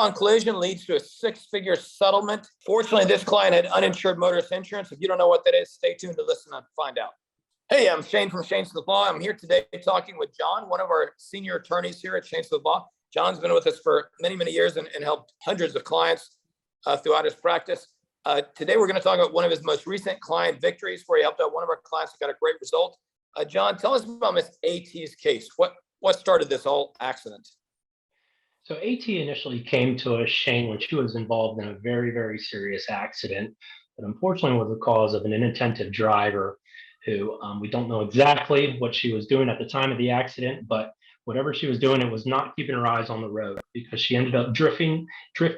head-on collision leads to a six-figure settlement. Fortunately, this client had uninsured motorist insurance. If you don't know what that is, stay tuned to listen and find out. Hey, I'm Shane from Shane's Law. I'm here today talking with John, one of our senior attorneys here at Shane's Law. John's been with us for many, many years and helped hundreds of clients throughout his practice. Today, we're going to talk about one of his most recent client victories where he helped out one of our clients who got a great result. John, tell us about Miss AT's case. What started this whole accident? So AT initially came to us, Shane, when she was involved in a very, very serious accident that unfortunately was the cause of an inattentive driver who we don't know exactly what she was doing at the time of the accident, but whatever she was doing, it was not keeping her eyes on the road because she ended up drifting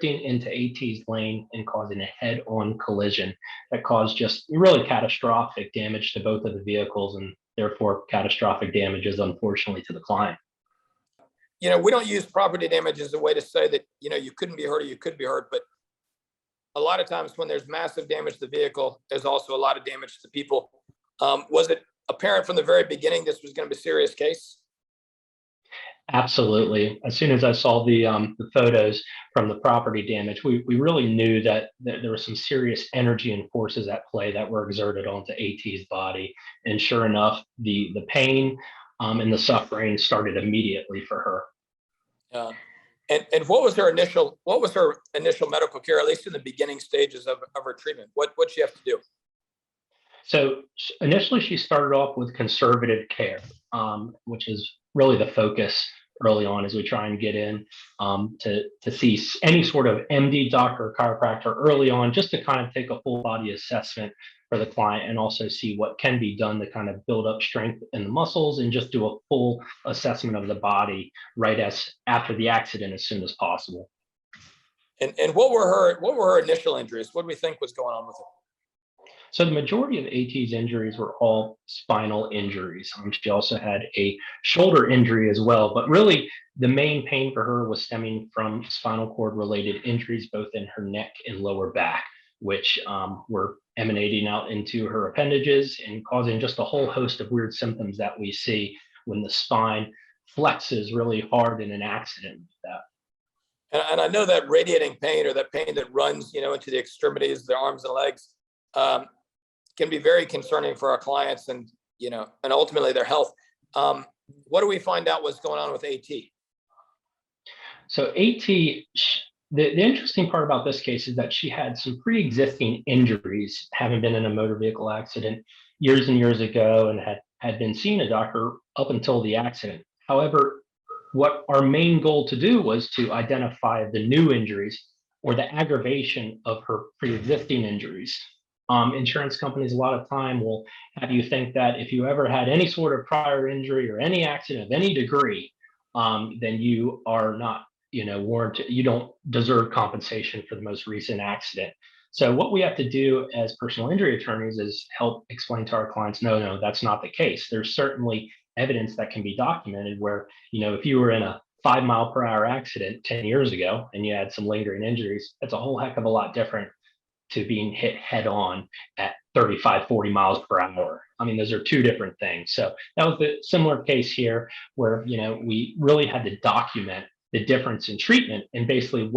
into AT's lane and causing a head-on collision that caused just really catastrophic damage to both of the vehicles and therefore catastrophic damages, unfortunately, to the client. You know, we don't use property damage as a way to say that, you know, you couldn't be hurt or you could be hurt, but a lot of times when there's massive damage to the vehicle, there's also a lot of damage to people. Was it apparent from the very beginning this was going to be a serious case? Absolutely. As soon as I saw the photos from the property damage, we really knew that there was some serious energy and forces at play that were exerted onto AT's body. And sure enough, the pain and the suffering started immediately for her. And what was her initial medical care, at least in the beginning stages of her treatment? What'd she have to do? So initially, she started off with conservative care, which is really the focus early on as we try and get in to see any sort of MD doctor or chiropractor early on, just to kind of take a full body assessment for the client and also see what can be done to kind of build up strength in the muscles and just do a full assessment of the body right after the accident as soon as possible. And what were her initial injuries? What do we think was going on with her? So the majority of AT's injuries were all spinal injuries. She also had a shoulder injury as well, but really the main pain for her was stemming from spinal cord related injuries, both in her neck and lower back, which were emanating out into her appendages and causing just a whole host of weird symptoms that we see when the spine flexes really hard in an accident like that. And I know that radiating pain, or that pain that runs, you know, into the extremities, the arms and legs, can be very concerning for our clients and, you know, and ultimately their health. What do we find out what's going on with AT? So AT, the interesting part about this case is that she had some pre-existing injuries, having been in a motor vehicle accident years and years ago, and had been seeing a doctor up until the accident. However, what our main goal to do was to identify the new injuries or the aggravation of her pre-existing injuries. Insurance companies a lot of time will have you think that if you ever had any sort of prior injury or any accident of any degree, then you are not, you know, warranted, you don't deserve compensation for the most recent accident. So what we have to do as personal injury attorneys is help explain to our clients, no, that's not the case. There's certainly evidence that can be documented where, you know, if you were in a 5-mile-per-hour accident 10 years ago and you had some lingering injuries, that's a whole heck of a lot different to being hit head on at 35, 40 miles per hour. I mean, those are two different things. So that was the similar case here where, you know, we really had to document the difference in treatment and basically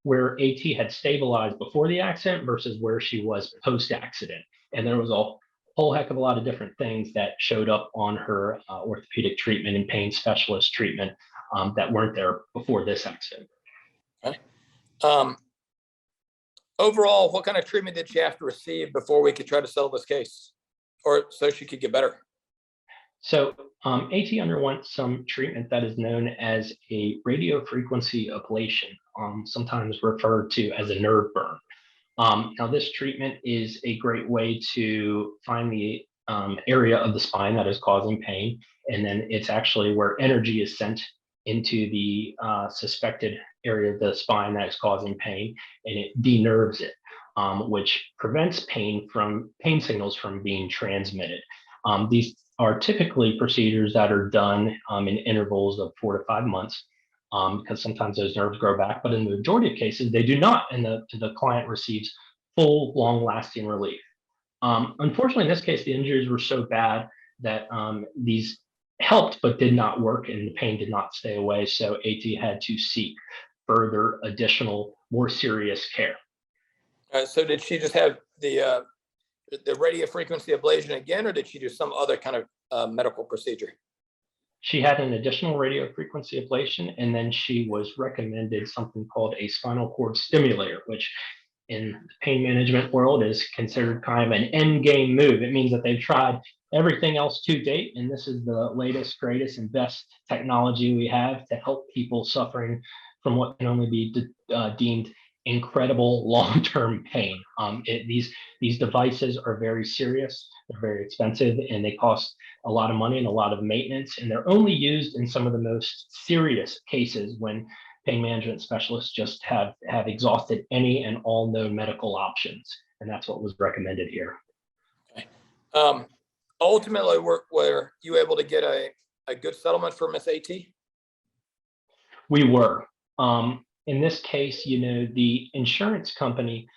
where AT had stabilized before the accident versus where she was post-accident. And there was a whole heck of a lot of different things that showed up on her orthopedic treatment and pain specialist treatment that weren't there before this accident. Okay. Overall, what kind of treatment did she have to receive before we could try to settle this case, or so she could get better? So AT underwent some treatment that is known as a radio frequency ablation, sometimes referred to as a nerve burn. Now, this treatment is a great way to find the area of the spine that is causing pain, and then it's actually where energy is sent into the suspected area of the spine that is causing pain, and it denerves it, which prevents pain signals from being transmitted. These are typically procedures that are done in intervals of 4 to 5 months, because sometimes those nerves grow back, but in the majority of cases, they do not, and the client receives full, long-lasting relief. Unfortunately, in this case, the injuries were so bad that these helped but did not work, and the pain did not stay away, so AT had to seek further additional, more serious care. So did she just have the radio frequency ablation again, or did she do some other kind of medical procedure? She had an additional radio frequency ablation, and then she was recommended something called a spinal cord stimulator, which in the pain management world is considered kind of an end game move. It means that they've tried everything else to date, and this is the latest, greatest, and best technology we have to help people suffering from what can only be deemed incredible long-term pain. These devices are very serious, they're very expensive, and they cost a lot of money and a lot of maintenance, and they're only used in some of the most serious cases when pain management specialists just have exhausted any and all known medical options, and that's what was recommended here. Okay. Ultimately, were you able to get a good settlement for Miss AT? We were. In this case, the insurance company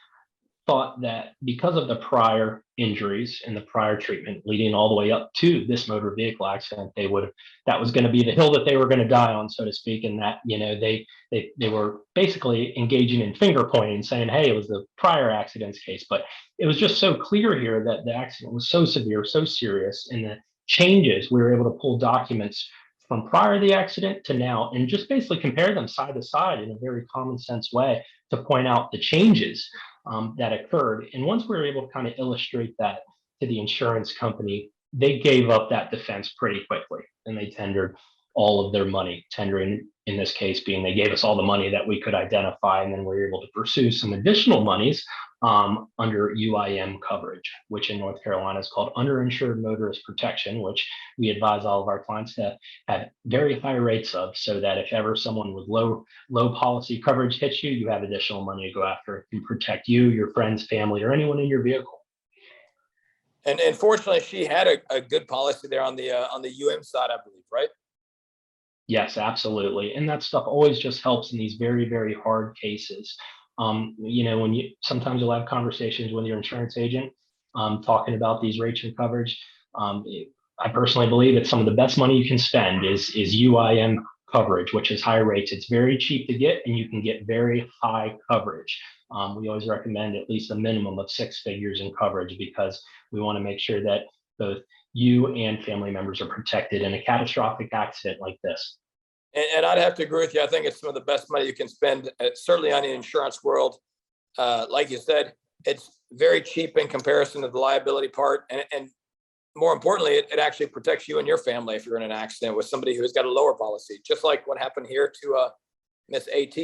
thought that because of the prior injuries and the prior treatment leading all the way up to this motor vehicle accident, that was going to be the hill that they were going to die on, so to speak, and that they were basically engaging in finger pointing, saying, hey, it was the prior accident's case. But it was just so clear here that the accident was so severe, so serious, and the changes, we were able to pull documents from prior to the accident to now and just basically compare them side to side in a very common sense way to point out the changes that occurred. And once we were able to kind of illustrate that to the insurance company, they gave up that defense pretty quickly and they tendered all of their money. Tendering in this case being they gave us all the money that we could identify, and then we were able to pursue some additional monies under UIM coverage, which in North Carolina is called underinsured motorist protection, which we advise all of our clients to have very high rates of, so that if ever someone with low policy coverage hits you, you have additional money to go after. It can protect you, your friends, family, or anyone in your vehicle. And fortunately, she had a good policy there on the UM side, I believe, right? Yes, absolutely. And that stuff always just helps in these very, very hard cases. When sometimes you'll have conversations with your insurance agent talking about these rates and coverage. I personally believe that some of the best money you can spend is UIM coverage, which is high rates. It's very cheap to get, and you can get very high coverage. We always recommend at least a minimum of 6 figures in coverage, because we want to make sure that both you and family members are protected in a catastrophic accident like this. And I'd have to agree with you. I think it's some of the best money you can spend, certainly on the insurance world. Like you said, it's very cheap in comparison to the liability part. And more importantly, it actually protects you and your family if you're in an accident with somebody who's got a lower policy, just like what happened here to Miss AT.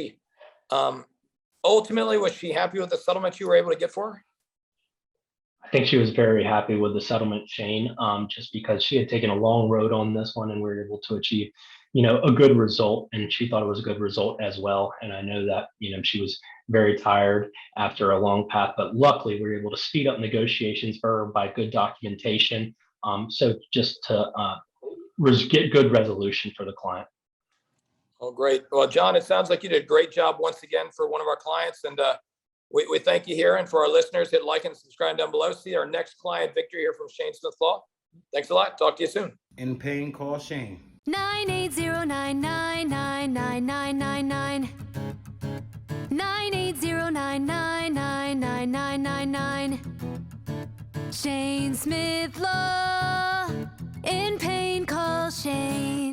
Ultimately, was she happy with the settlement you were able to get for her? I think she was very happy with the settlement, Shane, just because she had taken a long road on this one, and we were able to achieve, a good result, and she thought it was a good result as well. And I know that, she was very tired after a long path, but luckily we were able to speed up negotiations for her by good documentation. So just to get good resolution for the client. Oh, great. Well, John, it sounds like you did a great job once again for one of our clients, and we thank you here. And for our listeners, hit like and subscribe down below. See our next client victory here from Shane Smith Law. Thanks a lot. Talk to you soon. In pain, call Shane. 980999999. 980999999. Shane Smith Law. In pain, call Shane.